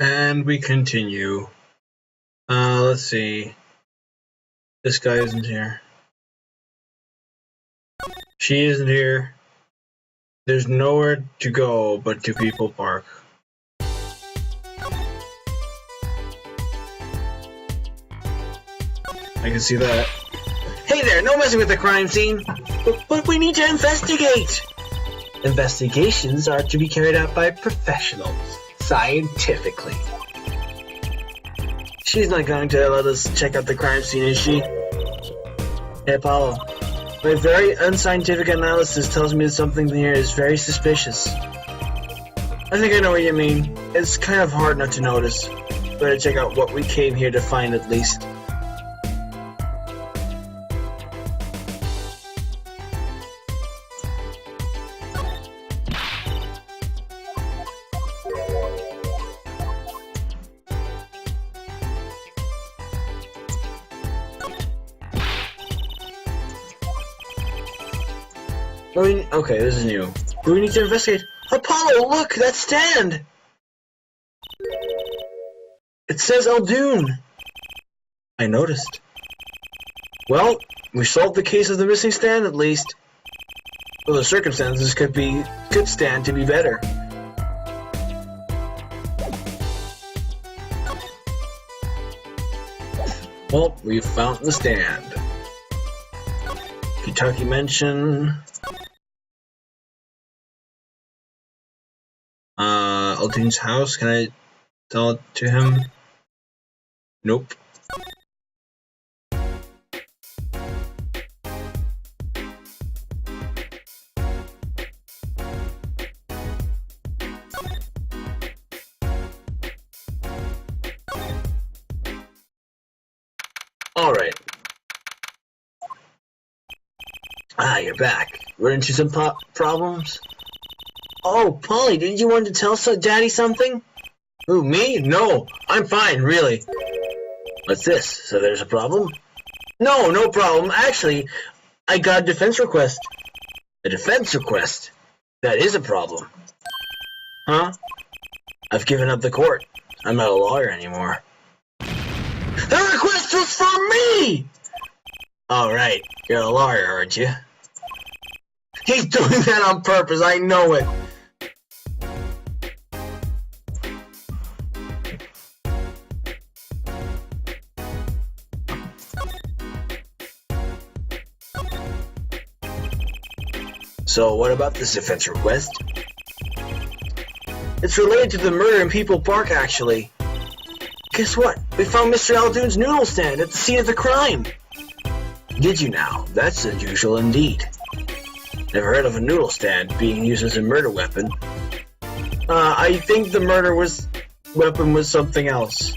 And we continue. Let's see. This guy isn't here. She isn't here. There's nowhere to go but to People Park. I can see that. Hey there, no messing with the crime scene! But we need to investigate! Investigations are to be carried out by professionals, scientifically. She's not going to let us check out the crime scene, is she? Hey, Apollo. My very unscientific analysis tells me that something here is very suspicious. I think I know what you mean. It's kind of hard not to notice. Better check out what we came here to find at least. Okay, this is new. Do we need to investigate? Apollo, look! That stand! It says Aldoon! I noticed. Well, we solved the case of the missing stand at least. Well, the circumstances could stand to be better. Well, we found the stand. Kentucky mention. Aldoon's house. Can I tell it to him? Nope. Alright. You're back. Run into some problems? Oh, Polly, didn't you want to tell Daddy something? Who, me? No, I'm fine, really. What's this? So there's a problem? No, no problem. Actually, I got a defense request. A defense request? That is a problem. Huh? I've given up the court. I'm not a lawyer anymore. The request was from me! Alright, you're a lawyer, aren't you? He's doing that on purpose, I know it. So what about this defense request? It's related to the murder in People Park, actually. Guess what? We found Mr. Aldoon's noodle stand at the scene of the crime. Did you now? That's unusual indeed. Never heard of a noodle stand being used as a murder weapon. I think the murder weapon was something else.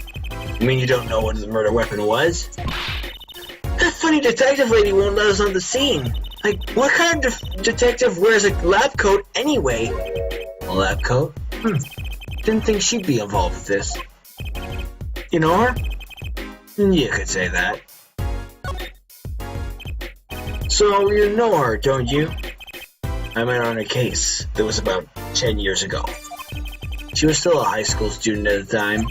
You mean you don't know what the murder weapon was? That funny detective lady won't let us on the scene. Like, what kind of detective wears a lab coat anyway? A lab coat? Didn't think she'd be involved with this. You know her? You could say that. So, you know her, don't you? I met her on a case that was about 10 years ago. She was still a high school student at the time.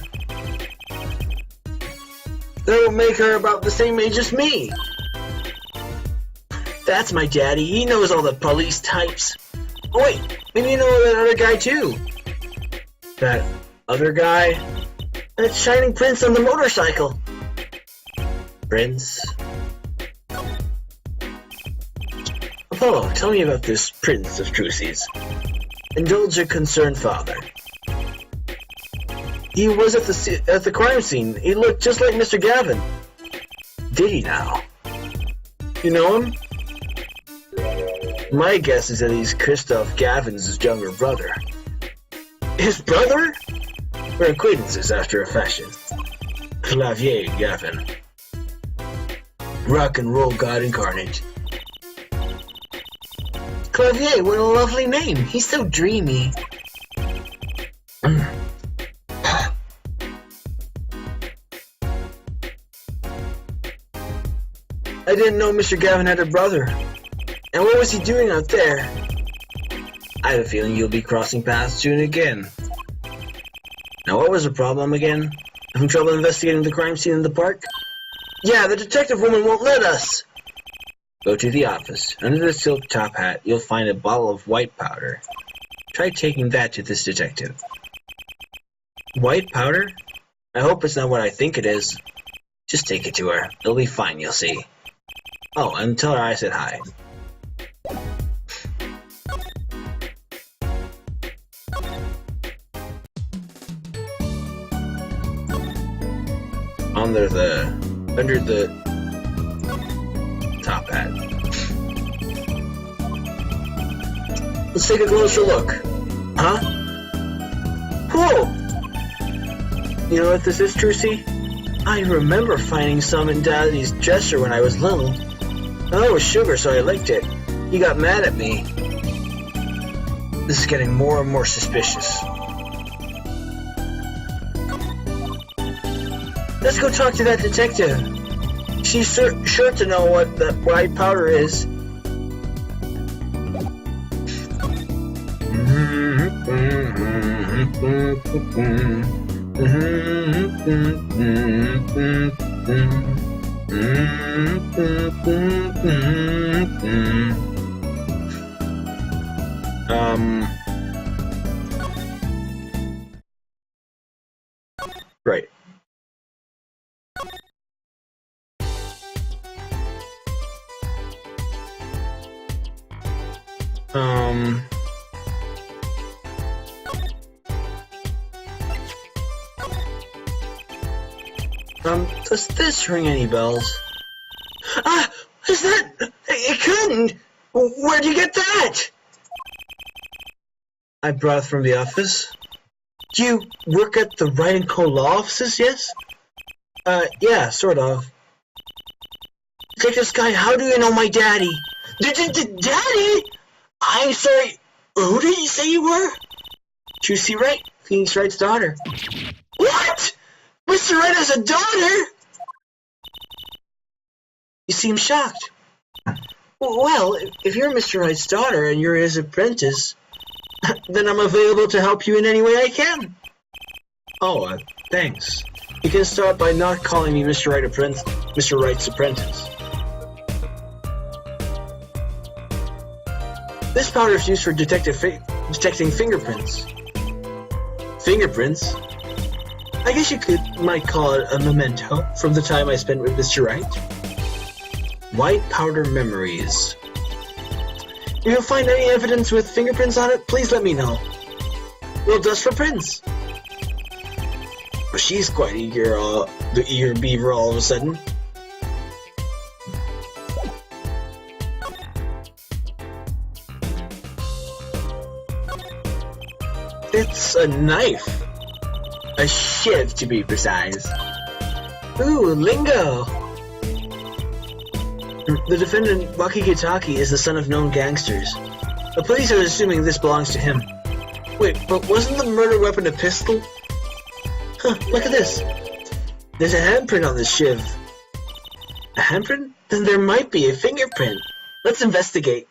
That would make her about the same age as me. That's my daddy. He knows all the police types. Oh wait, maybe you know that other guy too. That other guy? That shining prince on the motorcycle. Prince? Apollo, tell me about this Prince of Trucies. Indulge a concerned father. He was at the crime scene. He looked just like Mr. Gavin. Did he now? You know him? My guess is that he's Christoph Gavin's younger brother. His brother? We're acquaintances after a fashion. Clavier Gavin. Rock and roll god incarnate. Clavier, what a lovely name. He's so dreamy. I didn't know Mr. Gavin had a brother. And what was he doing out there? I have a feeling you'll be crossing paths soon again. Now what was the problem again? Having trouble investigating the crime scene in the park? Yeah, the detective woman won't let us! Go to the office. Under the silk top hat, you'll find a bottle of white powder. Try taking that to this detective. White powder? I hope it's not what I think it is. Just take it to her. It'll be fine, you'll see. Oh, and tell her I said hi. Under the top hat. Let's take a closer look. Huh? Whoa! You know what this is, Trucy? I remember finding some in Daddy's dresser when I was little. Oh, it was sugar, so I licked it. He got mad at me. This is getting more and more suspicious. Let's go talk to that detective. She's sure to know what that white powder is. Right. Does this ring any bells? Ah! Is that... It couldn't! Where'd you get that? I brought it from the office. Do you work at the Wright & Co. law offices, yes? Yeah, sort of. Detective Sky, how do you know my daddy? Daddy? I'm sorry, who did you say you were? Trucy Wright, Phoenix Wright's daughter. What? Mr. Wright has a daughter? You seem shocked. Well, if you're Mr. Wright's daughter and you're his apprentice, then I'm available to help you in any way I can. Oh, thanks. You can start by not calling me Mr. Wright's apprentice. This powder is used for detecting fingerprints. Fingerprints? I guess you might call it a memento from the time I spent with Mr. Wright. White powder memories. If you find any evidence with fingerprints on it, please let me know. We'll dust for prints. Well, she's quite eager, the eager beaver all of a sudden. It's a knife. A shiv, to be precise. Ooh, lingo! The defendant, Wakikitaki, is the son of known gangsters. The police are assuming this belongs to him. Wait, but wasn't the murder weapon a pistol? Huh, look at this. There's a handprint on this shiv. A handprint? Then there might be a fingerprint. Let's investigate.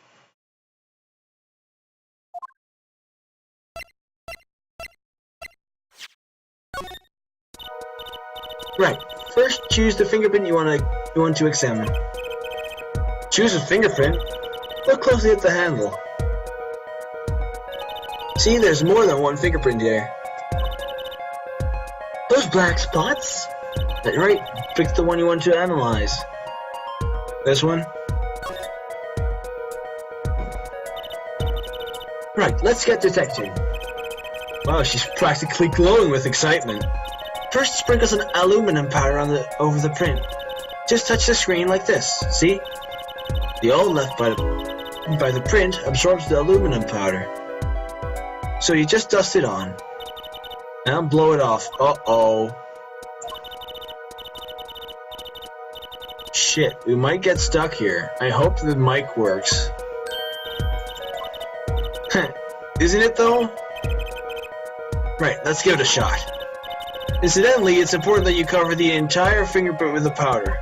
Right. First, choose the fingerprint you want to examine. Choose a fingerprint. Look closely at the handle. See, there's more than one fingerprint here. Those black spots? Right. Pick the one you want to analyze. This one? Right. Let's get detecting. Wow, she's practically glowing with excitement. First, sprinkle some aluminum powder over the print. Just touch the screen like this, see? The oil left by the print absorbs the aluminum powder. So you just dust it on. Now blow it off. Uh-oh. Shit, we might get stuck here. I hope the mic works. Isn't it though? Right, let's give it a shot. Incidentally, it's important that you cover the entire fingerprint with the powder.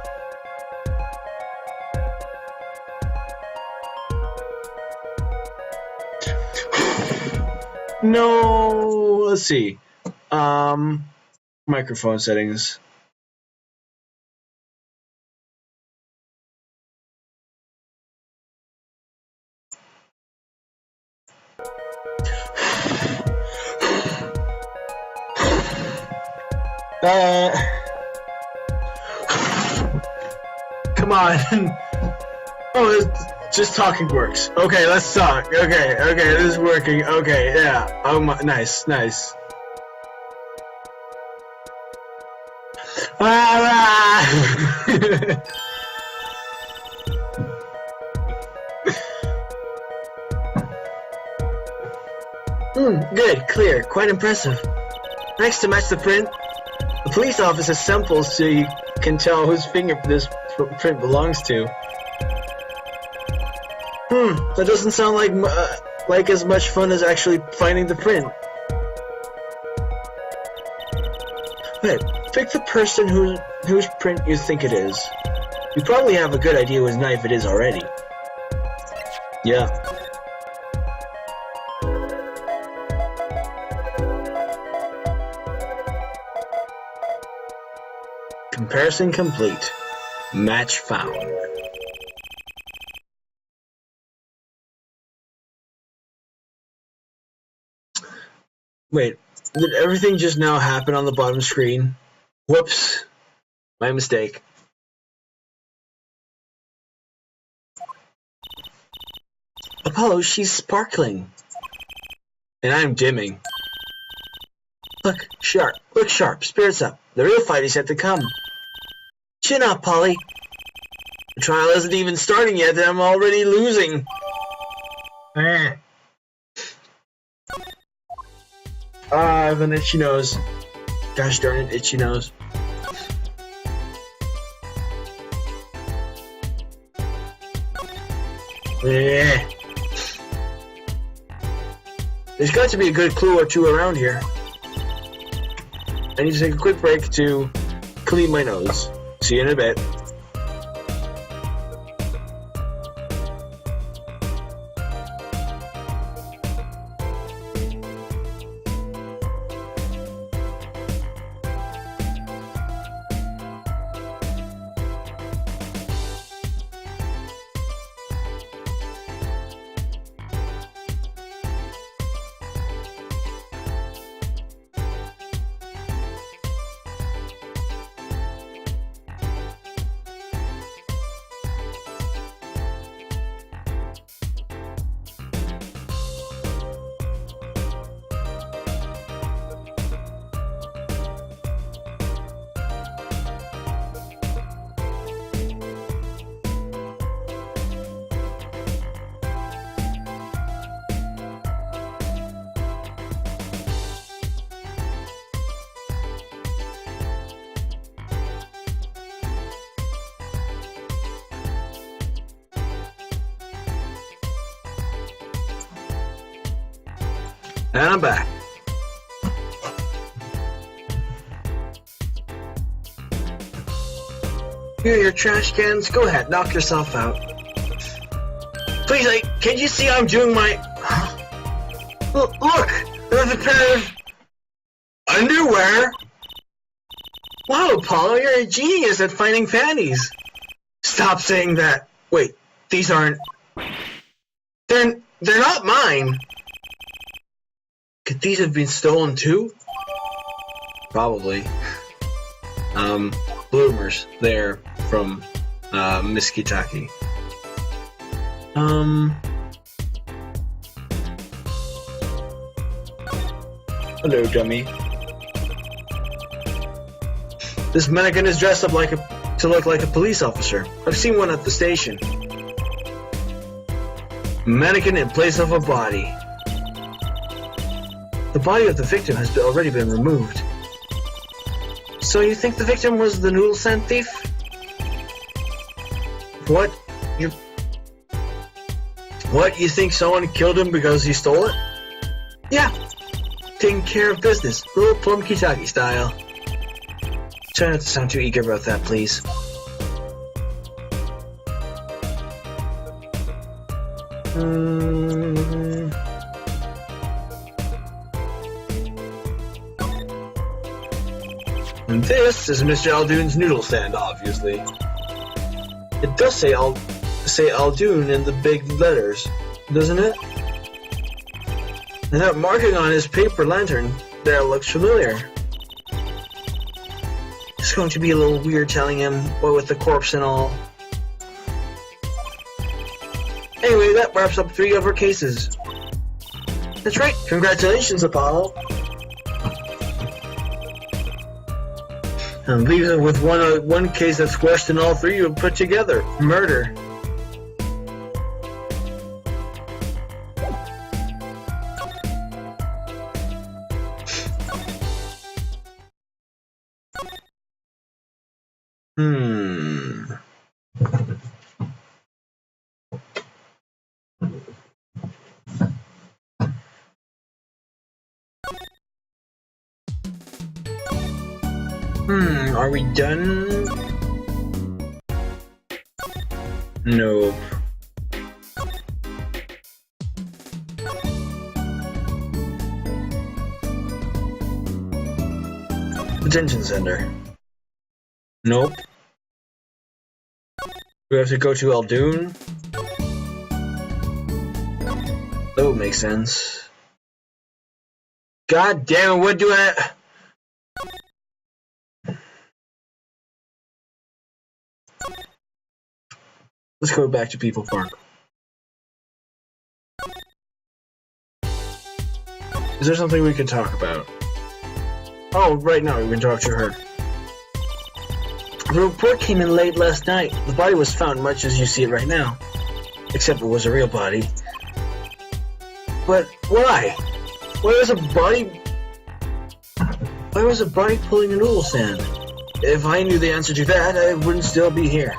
No, let's see. Microphone settings. Come on. Oh, just talking works. Okay, let's talk. Okay, this is working. Okay, yeah. Oh my, nice. Good, clear, quite impressive. Next, to match the print, the police officer samples so you can tell whose finger this print belongs to. That doesn't sound like as much fun as actually finding the print. Wait, pick the person whose print you think it is. You probably have a good idea whose knife it is already. Yeah. Comparison complete. Match found. Wait, did everything just now happen on the bottom screen? Whoops. My mistake. Apollo, she's sparkling. And I'm dimming. Look sharp, spirits up. The real fight is yet to come. Chin up, Polly. The trial isn't even starting yet, and I'm already losing. I have an itchy nose. Gosh darn it, itchy nose. Yeah. There's got to be a good clue or two around here. I need to take a quick break to clean my nose. See you in a bit. And I'm back. Here are your trash cans. Go ahead, knock yourself out. Please, can you see I'm doing my... Look! There's a pair of... underwear! Wow, Apollo, you're a genius at finding panties. Stop saying that. Wait, these aren't... They're not mine. Could these have been stolen too? Probably. Bloomers there from Miss Kitaki. Hello, dummy. This mannequin is dressed up to look like a police officer. I've seen one at the station. Mannequin in place of a body. The body of the victim has already been removed. So you think the victim was the noodle stand thief? What? You think someone killed him because he stole it? Yeah. Taking care of business. Real plum Kitaki style. Try not to sound too eager about that, please. And this is Mr. Aldoon's noodle stand, obviously. It does say Aldoon in the big letters, doesn't it? And that marking on his paper lantern there looks familiar. It's going to be a little weird telling him what with the corpse and all. Anyway, that wraps up 3 of our cases. That's right. Congratulations, Apollo. And leaves it with one case that's worse than all 3 you put together. Murder. Are we done? Nope. Detention center. Nope. We have to go to Aldoon? That would make sense. God damn it, what do I... Let's go back to People Park. Is there something we can talk about? Oh, right now we can talk to her. The report came in late last night. The body was found much as you see it right now. Except it was a real body. But why? Why was a body pulling a noodle stand? If I knew the answer to that, I wouldn't still be here.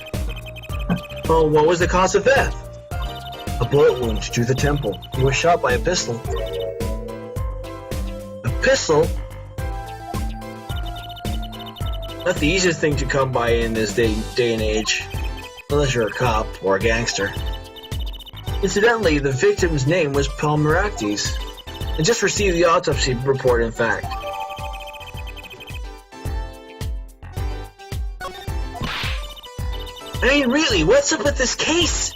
Well, what was the cause of death? A bullet wound to the temple. He was shot by a pistol. A pistol? Not the easiest thing to come by in this day and age. Unless you're a cop or a gangster. Incidentally, the victim's name was Paul Maractes. I just received the autopsy report, in fact. I mean, really, what's up with this case?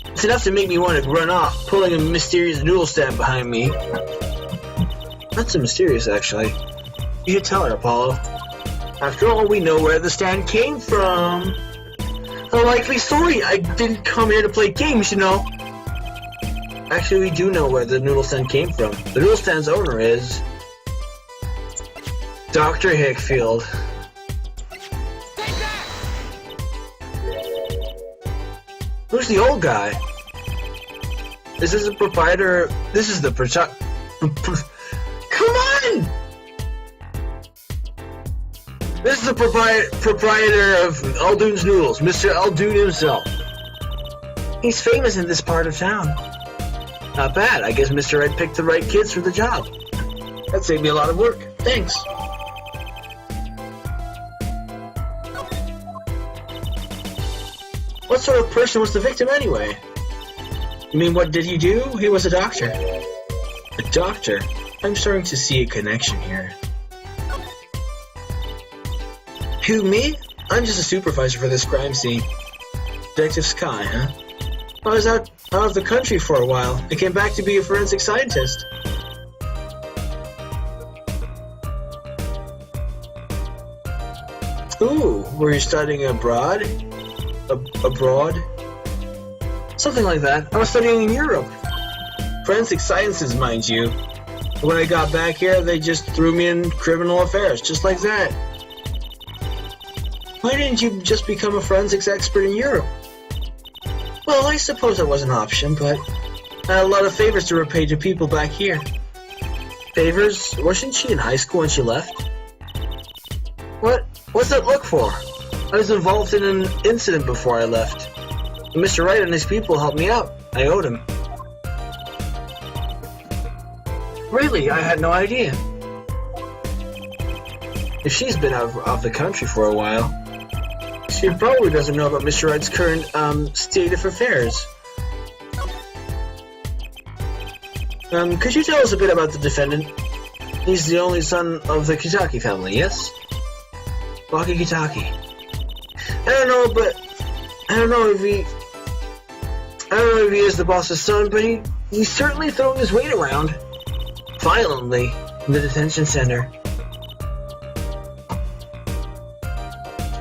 It's enough to make me want to run off, pulling a mysterious noodle stand behind me. Not so mysterious, actually. You should tell her, Apollo. After all, we know where the stand came from. A likely story. I didn't come here to play games, you know. Actually, we do know where the noodle stand came from. The noodle stand's owner is... Dr. Hickfield. Who's the old guy? Is this the proprietor? This is the Come on! This is the proprietor of Aldoon's Noodles, Mr. Aldoon himself. He's famous in this part of town. Not bad. I guess Mr. Wright picked the right kids for the job. That saved me a lot of work. Thanks. What sort of person was the victim anyway? You mean, what did he do? He was a doctor. A doctor? I'm starting to see a connection here. Who, me? I'm just a supervisor for this crime scene. Detective Sky, huh? I was out of the country for a while. I came back to be a forensic scientist. Ooh, were you studying abroad? Abroad? Something like that. I was studying in Europe. Forensic sciences, mind you. When I got back here, they just threw me in criminal affairs, just like that. Why didn't you just become a forensics expert in Europe? Well, I suppose that was an option, but I had a lot of favors to repay to people back here. Favors? Wasn't she in high school when she left? What's that look for? I was involved in an incident before I left. Mr. Wright and his people helped me out. I owed him. Really? I had no idea. If she's been out of the country for a while, she probably doesn't know about Mr. Wright's current state of affairs. Could you tell us a bit about the defendant? He's the only son of the Kitaki family, yes? Walkie-talkie. I don't know, but I don't know if he is the boss's son, but he's certainly throwing his weight around violently in the detention center.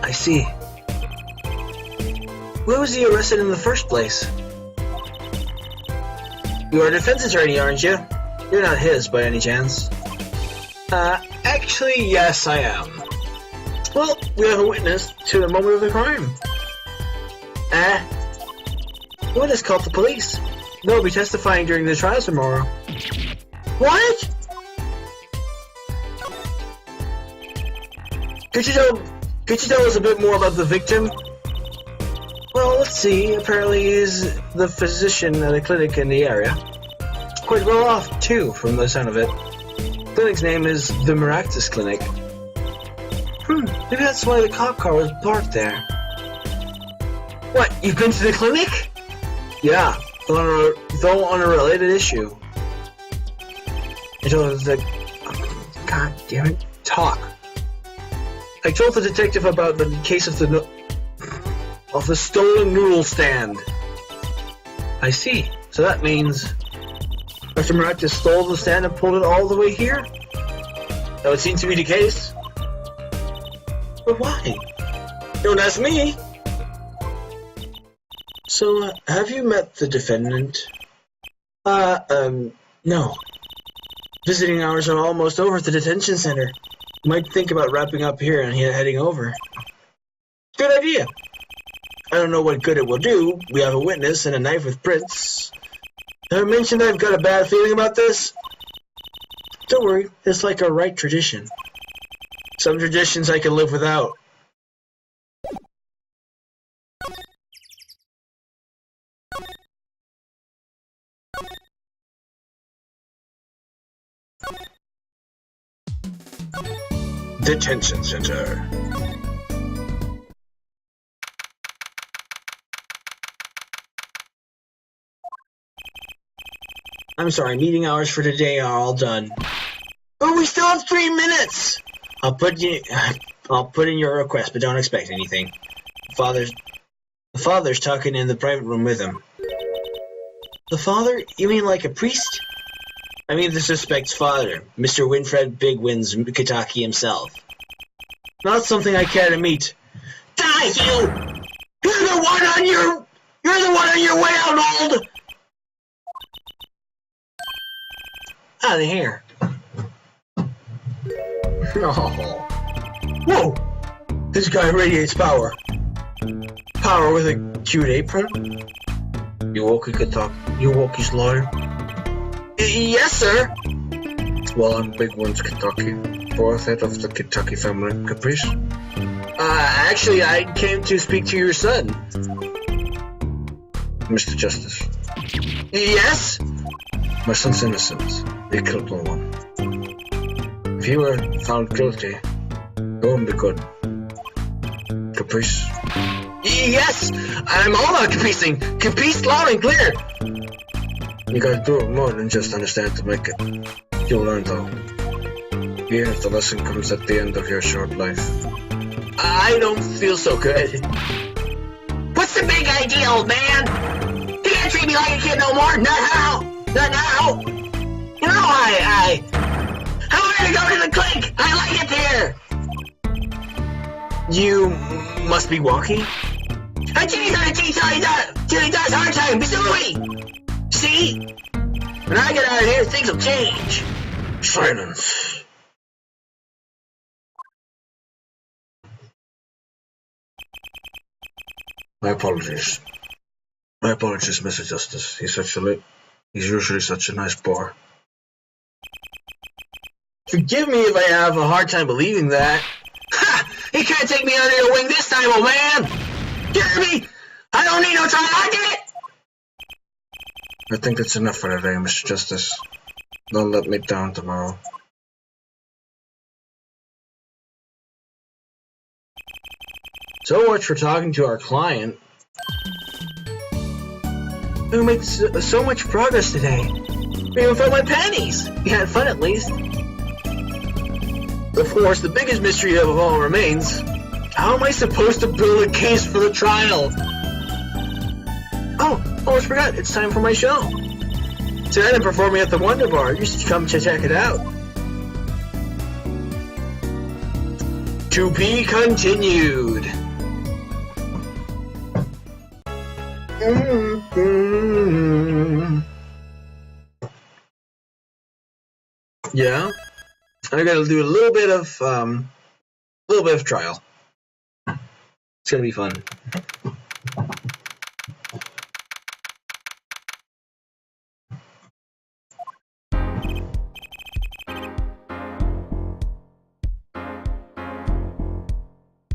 I see. Why was he arrested in the first place? You are a defense attorney, aren't you? You're not his, by any chance. Actually, yes, I am. Well, we have a witness to the moment of the crime. The witness called the police. They'll be testifying during the trial tomorrow. What? Could you tell us a bit more about the victim? Well, let's see. Apparently he's the physician at a clinic in the area. Quite well off, too, from the sound of it. The clinic's name is the Wright Clinic. Maybe that's why the cop car was parked there. What, you've been to the clinic? Yeah, though on a related issue. I told the... God damn it. Talk. I told the detective about the case of the stolen noodle stand. I see. So that means Mr. Wright just stole the stand and pulled it all the way here? That would seem to be the case. But why? Don't ask me. So, have you met the defendant? No. Visiting hours are almost over at the detention center. You might think about wrapping up here and heading over. Good idea. I don't know what good it will do. We have a witness and a knife with prints. Have I mentioned I've got a bad feeling about this? Don't worry, it's like a Wright tradition. Some traditions I can live without. Detention Center. I'm sorry, meeting hours for today are all done. Oh, we still have 3 minutes! I'll put in your request, but don't expect anything. The father's talking in the private room with him. The father? You mean like a priest? I mean the suspect's father, Mr. Winfred Big Wins Kitaki himself. Not something I care to meet. Die, you! You're the one on your way out, old! Out of here. Oh. Whoa! This guy radiates power. Power with a cute apron? You Wookie's lawyer? Yes, sir! Well, I'm Big Ones Kentucky, fourth head of the Kentucky family, Caprice. Actually, I came to speak to your son. Mr. Justice. Yes? My son's innocent. He killed no one. If he were found guilty, it wouldn't be good. Caprice. Yes! I'm all about capricing! Caprice loud and clear! You gotta do it more than just understand to make it. You'll learn though. Even if the lesson comes at the end of your short life. I don't feel so good. What's the big idea, old man? You can't treat me like a kid no more! Not now! Not now! You know I want to go to the clinic! I like it there! You must be walking? A cheese on a cheese till he does hard time, Missouri! See? When I get out of here, things will change. Silence. My apologies. My apologies, Mr. Justice. He's usually such a nice boy. Forgive me if I have a hard time believing that. Ha! He can't take me under your wing this time, old man! Jeremy! I don't need no trial, I get it! I think that's enough for today, Mr. Justice. Don't let me down tomorrow. So much for talking to our client. We made so much progress today. We even felt my panties! We had fun at least. Of course, the biggest mystery of all remains. How am I supposed to build a case for the trial? Oh, almost forgot. It's time for my show. Tonight I'm performing at the Wonder Bar. You should come to check it out. To be continued. Yeah, I gotta do a little bit of trial. It's gonna be fun.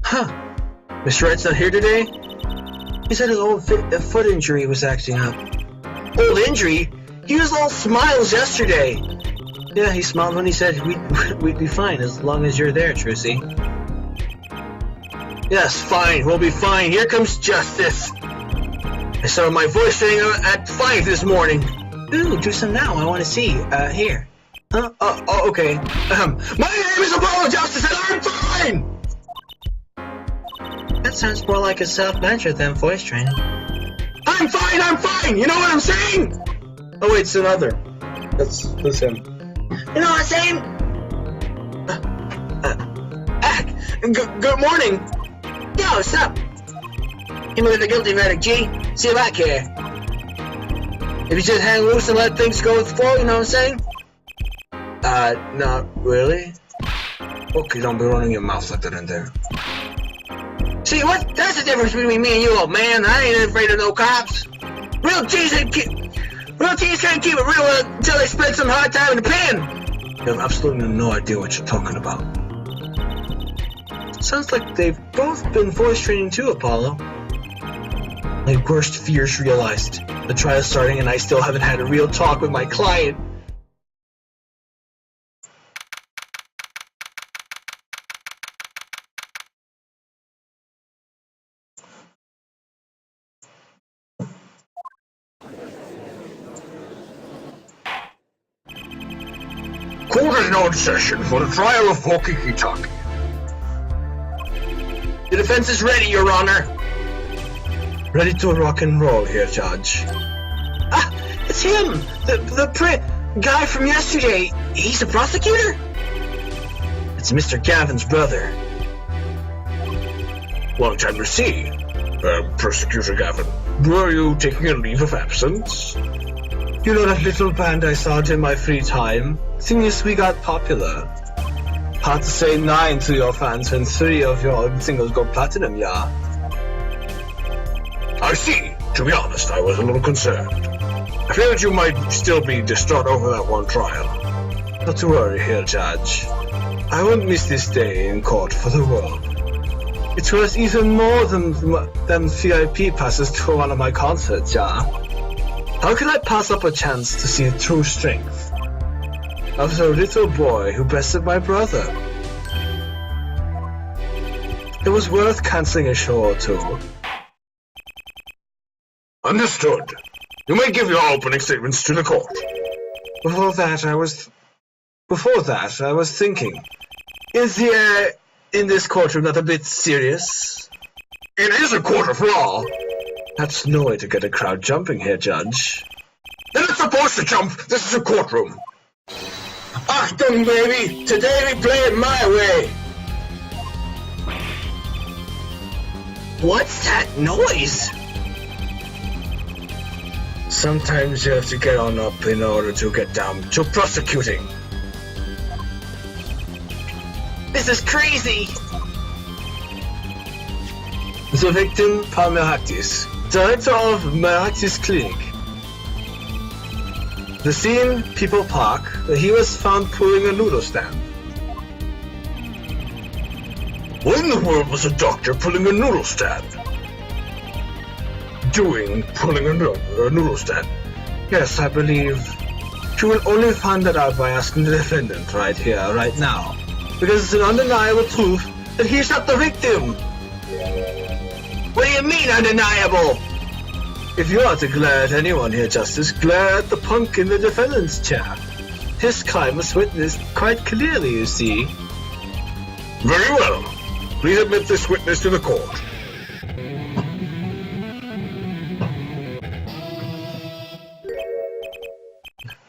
Huh? Mr. Wright's not here today? He said his old foot injury was acting up. Old injury? He was all smiles yesterday. Yeah, he smiled when he said we'd be fine as long as you're there, Trucy. Yes, fine, we'll be fine. Here comes justice. I started my voice training at 5 this morning. Ooh, do some now. I want to see. Here. Huh? Oh, okay. My name is Apollo Justice and I'm fine! That sounds more like a self-measure than voice training. I'm fine! You know what I'm saying? Oh wait, it's another. That's him. You know what I'm saying? Good morning. Yo, what's up? Hit me with a guilty verdict, G. See if I care. If you just hang loose and let things go with the flow, you know what I'm saying? Not really. Okay, don't be running your mouth like that in there. See, what? That's the difference between me and you, old man. I ain't afraid of no cops. Real G's can't keep it real until they spend some hard time in the pen. You have absolutely no idea what you're talking about. Sounds like they've both been voice training too, Apollo. My worst fears realized. The trial's starting and I still haven't had a real talk with my client. Court is now in session for the trial of Whaaaaaaaah. The defense is ready, Your Honor. Ready to rock and roll here, Judge. Ah, it's him! The guy from yesterday. He's a prosecutor? It's Mr. Gavin's brother. Long time to see. Prosecutor Gavin, were you taking a leave of absence? You know that little band I started in my free time? Thing is, we got popular. Hard to say 9 to your fans when 3 of your singles go platinum, yeah? I see. To be honest, I was a little concerned. I feared you might still be distraught over that one trial. Not to worry here, Judge. I won't miss this day in court for the world. It's worth even more than VIP passes to one of my concerts, yeah? How could I pass up a chance to see the true strength of the little boy who bested my brother? It was worth cancelling a show or two. Understood. You may give your opening statements to the court. Before that, I was thinking, is the air in this courtroom not a bit serious? It is a court of law. That's no way to get a crowd jumping here, Judge. They're not supposed to jump. This is a courtroom. Achtung, baby! Today we play it my way! What's that noise? Sometimes you have to get on up in order to get down to prosecuting. This is crazy! The victim, Palmeractis, director of Meractis Clinic. The scene, People Park, he was found pulling a noodle stand. What in the world was a doctor pulling a noodle stand? Pulling a noodle stand? Yes, I believe you will only find that out by asking the defendant right here, right now. Because it's an undeniable truth that he's not the victim! What do you mean, undeniable? If you are to glare at anyone here, Justice, glare at the punk in the defendant's chair. His crime was witnessed quite clearly, you see. Very well. Please admit this witness to the court.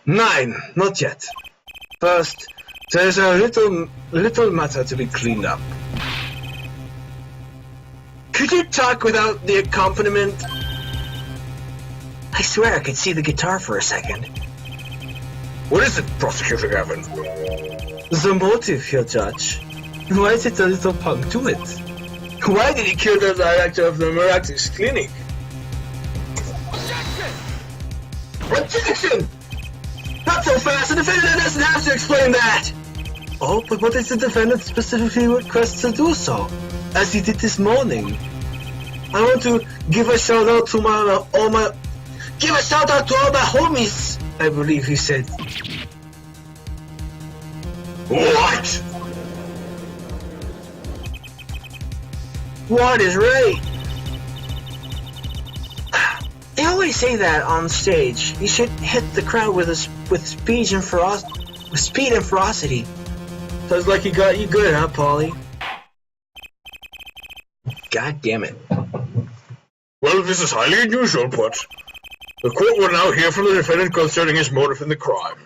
Nine, not yet. First, there's a little matter to be cleaned up. Could you talk without the accompaniment? I swear I could see the guitar for a second. What is it, Prosecutor Gavin? The motive, your judge. Why did the little punk do it? Why did he kill the director of the Miraculous Clinic? Objection! Not so fast! The defendant doesn't have to explain that! Oh, but what if the defendant specifically requests to do so? As he did this morning. I want to give a shout out to all my homies, I believe he said. What? What is right? They always say that on stage. You should hit the crowd with speed and ferocity. Sounds like he got you good, huh, Polly? God damn it. Well, this is highly unusual, but the court will now hear from the defendant concerning his motive in the crime.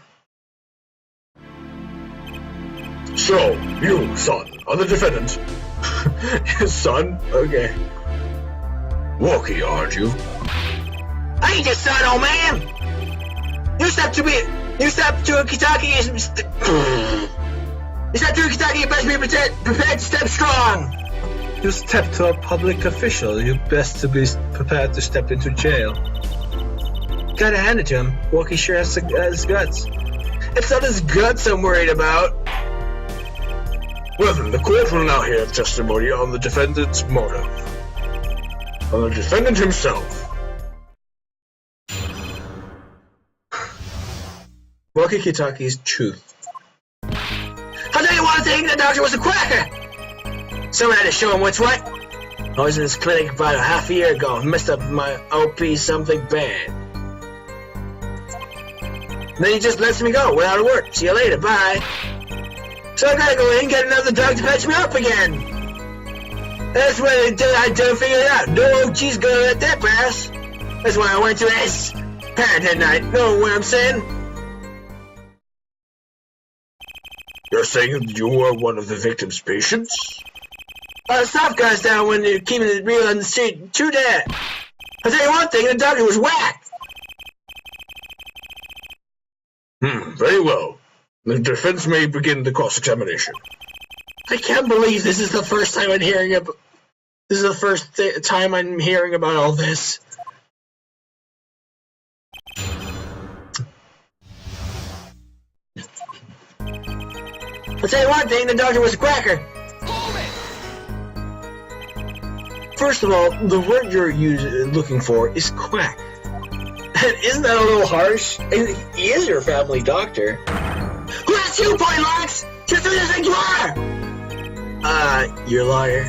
So, you, son, are the defendant. His son? Okay. Walkie, aren't you? I ain't your son, old man! You step to a Kentucky, you best be prepared to step strong! You step to a public official, you best to be prepared to step into jail. Gotta hand it to him, Walkie sure has guts. It's not his guts I'm worried about. Well then, the court will now hear testimony on the defendant's motive. On the defendant himself. Walkie Kitaki's truth. I'll tell you one thing, the doctor was a quacker! Someone had to show him what's what. I was in his clinic about a half a year ago, messed up my OP something bad. Then he just lets me go without a word. See you later, bye. So I gotta go in and get another dog to patch me up again. That's when I done figured it out. No OG's gonna let that pass. That's why I went to his parent that night. Know what I'm saying? You're saying that you were one of the victim's patients? Stop guys down when you're keeping it real on the street. True that. I'll tell you one thing, the doctor was whack. Very well. The defense may begin the cross-examination. I can't believe this is the first time I'm hearing about. This is the first time I'm hearing about all this. I'll tell you one thing, the doctor was a quacker. First of all, the word you're looking for is quack. Isn't that a little harsh? He is your family doctor. Who asked you, Pointlocks? Just who do you think you are? Your lawyer.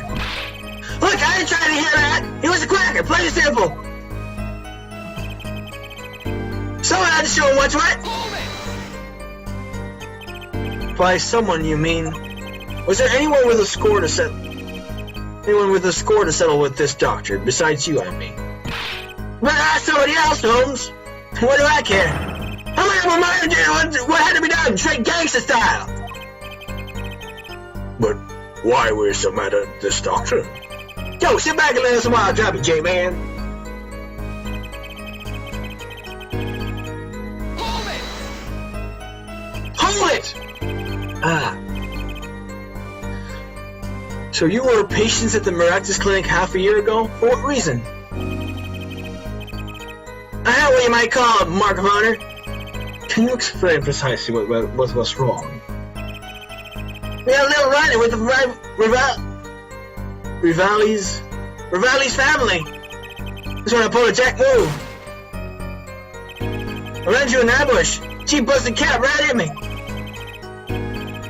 Look, I ain't trying to hear that. He was a quacker, plain and simple. Someone had to show him what's what. By someone, you mean? Was there anyone with a score to settle? Anyone with a score to settle with this doctor, besides you, I mean? But ask somebody else, Holmes. What do I care? I'm a reminder what had to be done, straight gangster style. But why were you so mad at this doctor? Yo, sit back and let us while I drop it, J-Man. Hold it! So you were patients at the Miraculous Clinic half a year ago? For what reason? What you might call it, Mark of Honor. Can you explain precisely what was wrong? We had a little run-in with the Rivali's family. That's when I pulled a jack move. I ran into an ambush. She busted cap right at me.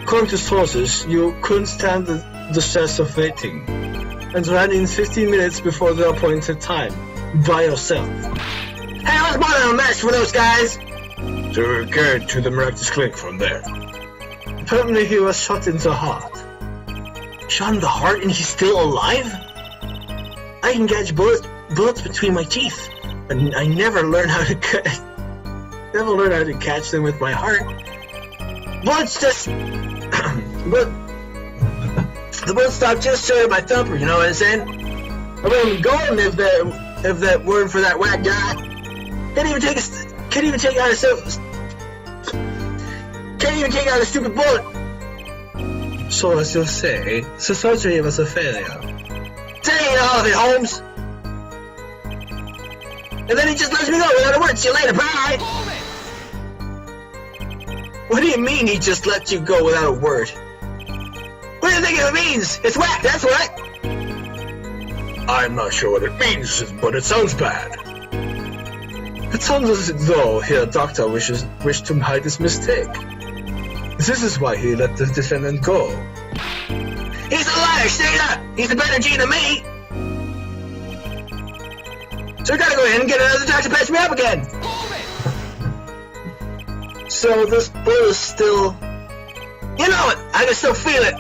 According to sources, you couldn't stand the stress of waiting and ran in 15 minutes before the appointed time, by yourself. Hey, I was more than a match for those guys! So you were carried to the Miraculous Clinic from there. Apparently he was shot in the heart. shot him the heart and he's still alive? I can catch bullets between my teeth, but I never learned how to catch them with my heart. Bullets just... but the bullet stopped just short of my thumper, you know what I'm saying? I would have been golden if that weren't for that whack guy. Can't even take out a stupid bullet. So as you say, the surgery was a failure. That ain't all of it, Holmes. And then he just lets me go without a word. See you later, bye. What do you mean he just lets you go without a word? What do you think it means? It's whack, that's what. I'm not sure what it means, but it sounds bad. It sounds as though the doctor wished to hide his mistake. This is why he let the defendant go. He's a liar, straight up! He's a better G than me! So we gotta go ahead and get another doctor to patch me up again! So this bullet is still... You know it! I can still feel it!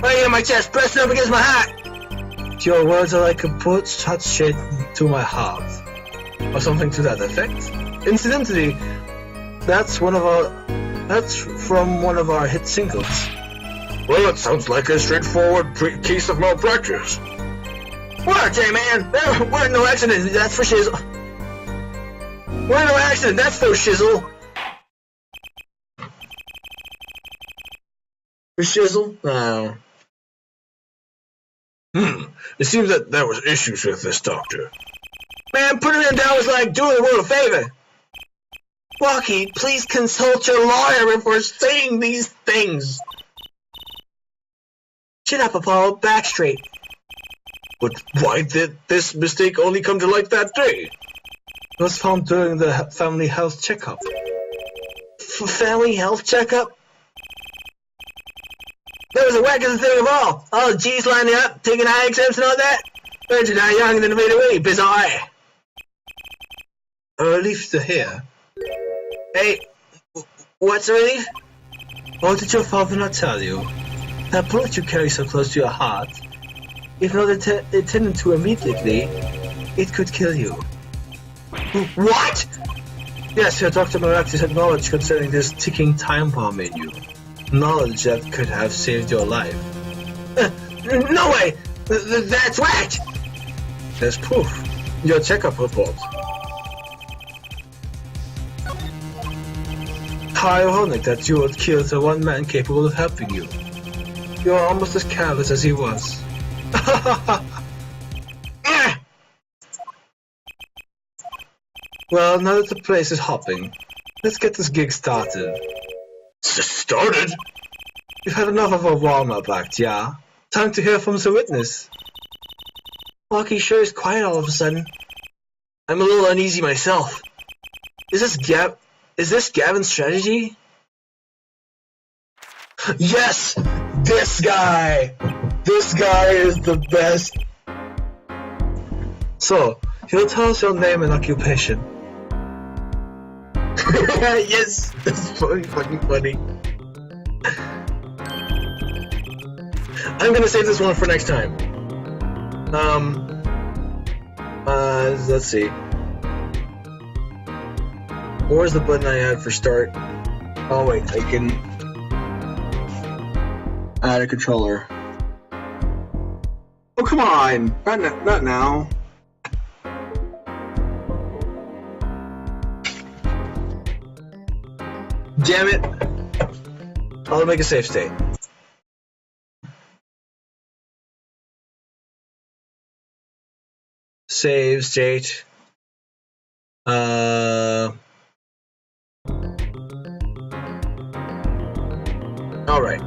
Right here in my chest, pressing up against my heart! Your words are like a bullet shot straight to my heart. Or something to that effect. Incidentally, that's from one of our hit singles. Well, it sounds like a straightforward case of malpractice. What, J-Man? There weren't no accident, that's for shizzle. Weren't no accident, that's for shizzle. For shizzle? No. It seems that there was issues with this doctor. Man, putting him down was like doing the world a favor. Walkie, please consult your lawyer before saying these things. Chin up, Apollo. Back straight. But why did this mistake only come to light that day? It was found during the family health checkup. Family health checkup? That was the wackest thing of all. All the G's lining up, taking eye exams and all that. Birds are not young and then fade away, bizarre. A relief to hear. Hey, what's the relief? Or did your father not tell you? That bullet you carry so close to your heart, if not attended to immediately, it could kill you. What? Yes, your Dr. Miraculous had knowledge concerning this ticking time bomb in you. Knowledge that could have saved your life. No way! That's whacked! There's proof. Your checkup report. How ironic that you would kill the one man capable of helping you. You are almost as careless as he was. Well, now that the place is hopping, let's get this gig started. Started? You've had enough of a warm-up act, yeah? Time to hear from the witness. Walkie sure is quiet all of a sudden. I'm a little uneasy myself. Is this Gavin's strategy? Yes! This guy! This guy is the best! So, he'll tell us your name and occupation. Yes! That's fucking funny. I'm gonna save this one for next time. Let's see. Where's the button I had for start? Oh wait, I can add a controller. Oh come on! Not now. Damn it! I'll make a save state. Save state. Alright.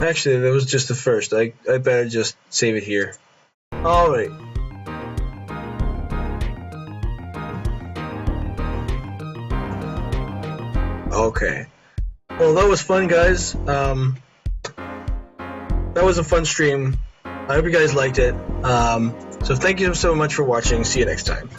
Actually, that was just the first. I better just save it here. Alright. Okay. Well, that was fun, guys. That was a fun stream. I hope you guys liked it. So thank you so much for watching. See you next time.